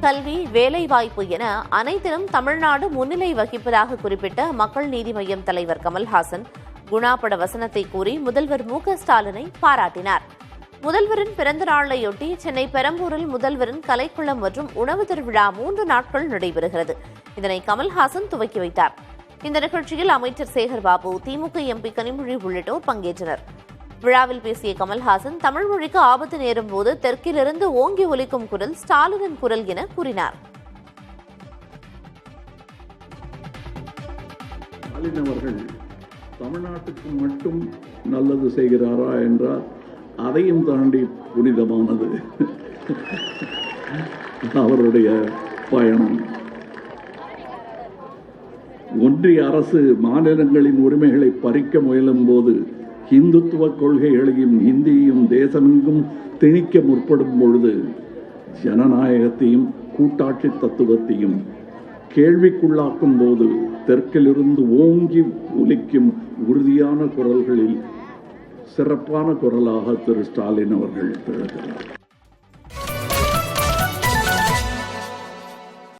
கல்வி, வேலைவாய்ப்பு என அனைத்திலும் தமிழ்நாடு முன்னிலை வகிப்பதாக குறிப்பிட்ட மக்கள் நீதி மய்யம் தலைவர் கமல்ஹாசன் குணாபட வசனத்தை கூறி முதல்வர் மு.க.ஸ்டாலினை பாராட்டினார். முதல்வரின் பிறந்த நாளையொட்டி சென்னை பெரம்பூரில் முதல்வரின் கலைக்குளம் மற்றும் உணவு திருவிழா 3 நாட்கள் நடைபெறுகிறது. இதனை கமல்ஹாசன் துவக்கி வைத்தார். இந்த நிகழ்ச்சியில் அமைச்சர் சேகர்பாபு, திமுக எம்பி கனிமொழி உள்ளிட்டோர் பங்கேற்றனர். விழாவில் பேசிய கமல்ஹாசன் தமிழ் மொழிக்கு ஆபத்து நேரும் போது தெற்கிலிருந்து ஓங்கி ஒலிக்கும் குரல் ஸ்டாலினின் குரல் என கூறினார். ஸ்டாலின் அவர்கள் தமிழ்நாட்டுக்கு மட்டும் நல்லது செய்கிறாரா என்றால் அதையும் தாண்டி புனிதமானது அவருடைய பயணம். ஒன்றிய அரசு மாநிலங்களின் உரிமைகளை பறிக்க முயலும் போது இந்துத்துவ கொள்கைகளையும் இந்தியையும் தேசமெங்கும் திணிக்க முற்படும் பொழுது ஜனநாயகத்தையும் கூட்டாட்சி தத்துவத்தையும் கேள்விக்குள்ளாக்கும் போது தெற்கிலிருந்து ஓங்கி ஒலிக்கும் உறுதியான குரல்களில் சிறப்பான குரலாக திரு ஸ்டாலின் அவர்கள் திகழ்கிறார்.